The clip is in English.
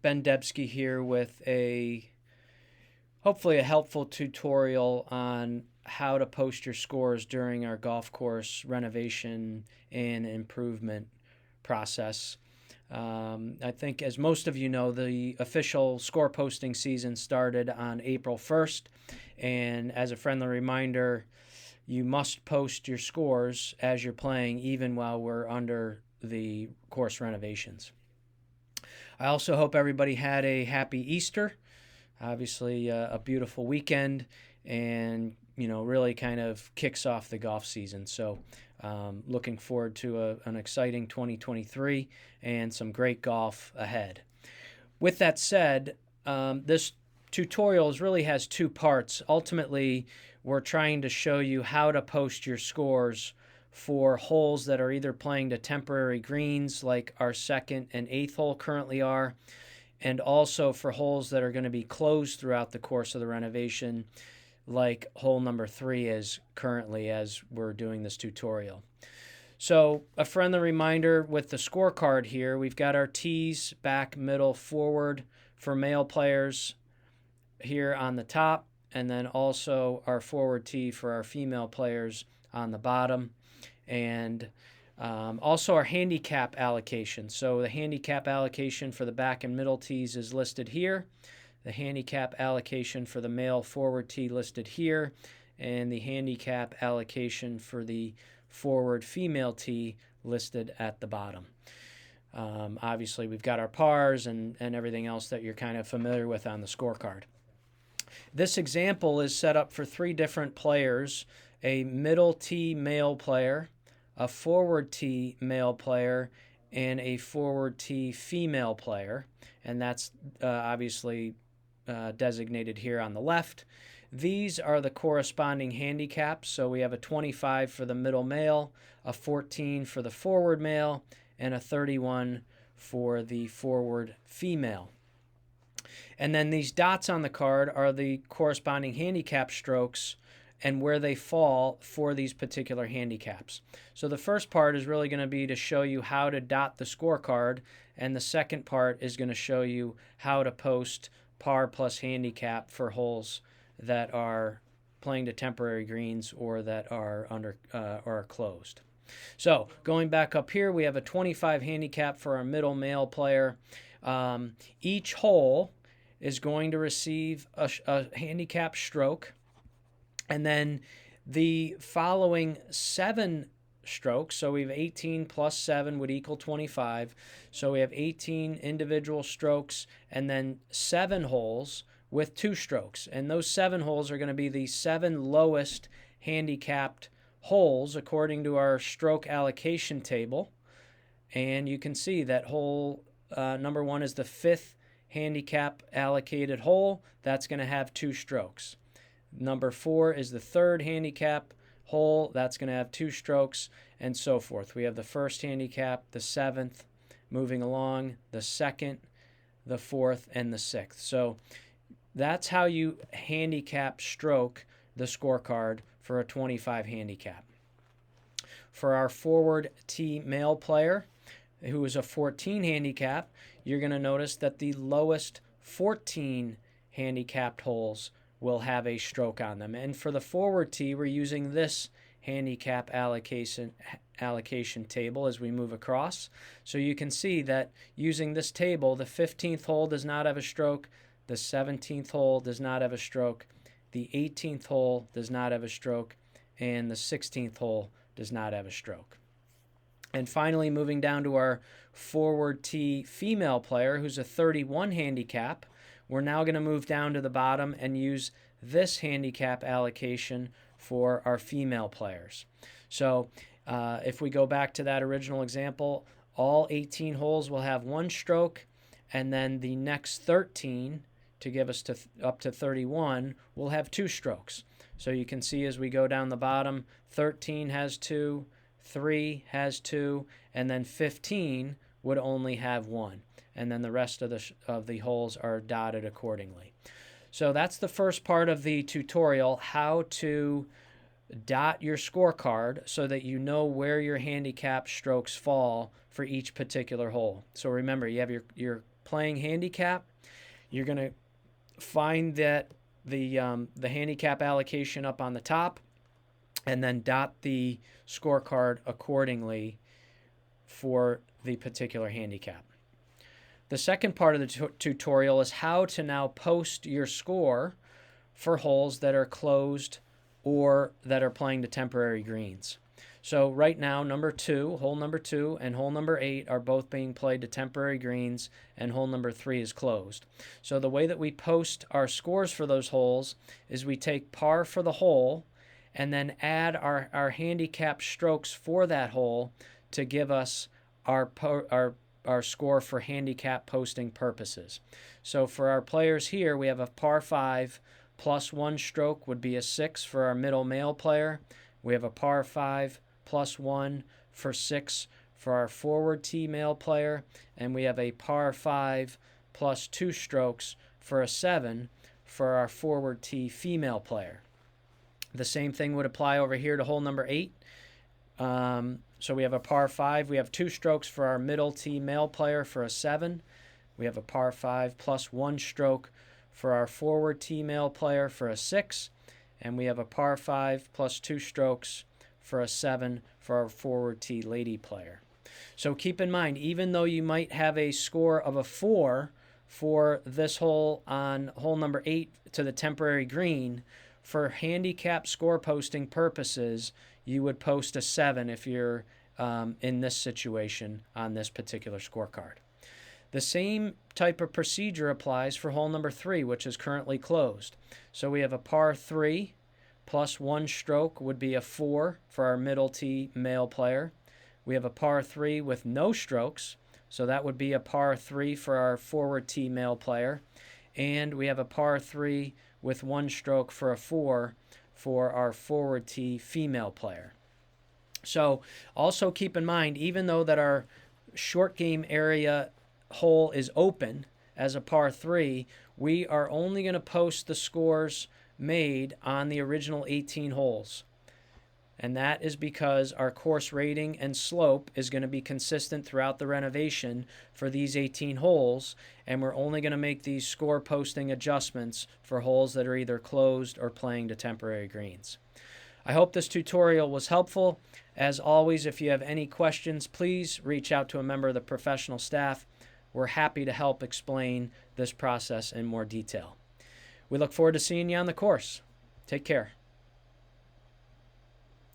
Ben Debski here with hopefully a helpful tutorial on how to post your scores during our golf course renovation and improvement process. I think, as most of you know, the official score posting season started on April 1st. And as a friendly reminder, you must post your scores as you're playing, even while we're under the course renovations. I also hope everybody had a happy Easter. Obviously, a beautiful weekend, and really kind of kicks off the golf season. So, looking forward to an exciting 2023 and some great golf ahead. With that said, this tutorial really has two parts. Ultimately, we're trying to show you how to post your scores for holes that are either playing to temporary greens, like our second and eighth hole currently are, and also for holes that are going to be closed throughout the course of the renovation, like hole number 3 is currently as we're doing this tutorial. So a friendly reminder with the scorecard here, we've got our tees, back, middle, forward for male players here on the top, and then also our forward tee for our female players on the bottom. And also our handicap allocation. So the handicap allocation for the back and middle tees is listed here. The handicap allocation for the male forward tee listed here. And the handicap allocation for the forward female tee listed at the bottom. Obviously, we've got our pars and everything else that you're kind of familiar with on the scorecard. This example is set up for 3 different players: a middle tee male player, a forward tee male player, and a forward tee female player. And that's obviously designated here on the left. These are the corresponding handicaps. So we have a 25 for the middle male, a 14 for the forward male, and a 31 for the forward female. And then these dots on the card are the corresponding handicap strokes and where they fall for these particular handicaps. So the first part is really going to be to show you how to dot the scorecard, and the second part is going to show you how to post par plus handicap for holes that are playing to temporary greens or that are under or are closed. So going back up here, we have a 25 handicap for our middle male player. Each hole is going to receive a handicap stroke, and then the following 7 strokes, so we have 18 plus 7 would equal 25. So we have 18 individual strokes and then 7 holes with 2 strokes. And those 7 holes are going to be the 7 lowest handicapped holes according to our stroke allocation table. And you can see that hole number 1 is the 5th handicap allocated hole. That's going to have 2 strokes. Number 4 is the 3rd handicap hole. That's going to have 2 strokes, and so forth. We have the 1st handicap, the 7th, moving along, the 2nd, the 4th, and the 6th. So that's how you handicap stroke the scorecard for a 25 handicap. For our forward tee male player, who is a 14 handicap, you're going to notice that the lowest 14 handicapped holes will have a stroke on them. And for the forward tee, we're using this handicap allocation table as we move across. So you can see that using this table, the 15th hole does not have a stroke, the 17th hole does not have a stroke, the 18th hole does not have a stroke, and the 16th hole does not have a stroke. And finally, moving down to our forward tee female player, who's a 31 handicap, we're now going to move down to the bottom and use this handicap allocation for our female players. So if we go back to that original example, all 18 holes will have 1 stroke, and then the next 13 to give us up to 31 will have 2 strokes. So you can see as we go down the bottom, 13 has 2, 3 has 2, and then 15 would only have 1. And then the rest of the holes are dotted accordingly. So that's the first part of the tutorial, how to dot your scorecard so that you know where your handicap strokes fall for each particular hole. So remember, you have your playing handicap, you're going to find that the handicap allocation up on the top, and then dot the scorecard accordingly for the particular handicap. The second part of the tutorial is how to now post your score for holes that are closed or that are playing to temporary greens. So right now, hole number 2 and hole number 8 are both being played to temporary greens, and hole number 3 is closed. So the way that we post our scores for those holes is we take par for the hole and then add our handicap strokes for that hole to give us our score for handicap posting purposes. So for our players here, we have a par 5 plus 1 stroke would be a 6 for our middle male player. We have a par 5 plus 1 for 6 for our forward tee male player, and we have a par 5 plus 2 strokes for a 7 for our forward tee female player. The same thing would apply over here to hole number 8. So we have a par 5. We have 2 strokes for our middle tee male player for a 7. We have a par 5 plus 1 stroke for our forward tee male player for a 6. And we have a par 5 plus 2 strokes for a 7 for our forward tee lady player. So keep in mind, even though you might have a score of a 4 for this hole on hole number 8 to the temporary green, for handicap score posting purposes, you would post a 7 if you're in this situation on this particular scorecard. The same type of procedure applies for hole number 3, which is currently closed. So we have a par 3 plus 1 stroke would be a 4 for our middle tee male player. We have a par 3 with no strokes, so that would be a par 3 for our forward tee male player. And we have a par 3 with 1 stroke for a 4 for our forward tee female player. So also keep in mind, even though that our short game area hole is open as a par 3, we are only going to post the scores made on the original 18 holes. And that is because our course rating and slope is going to be consistent throughout the renovation for these 18 holes, and we're only going to make these score posting adjustments for holes that are either closed or playing to temporary greens. I hope this tutorial was helpful. As always, if you have any questions, please reach out to a member of the professional staff. We're happy to help explain this process in more detail. We look forward to seeing you on the course. Take care.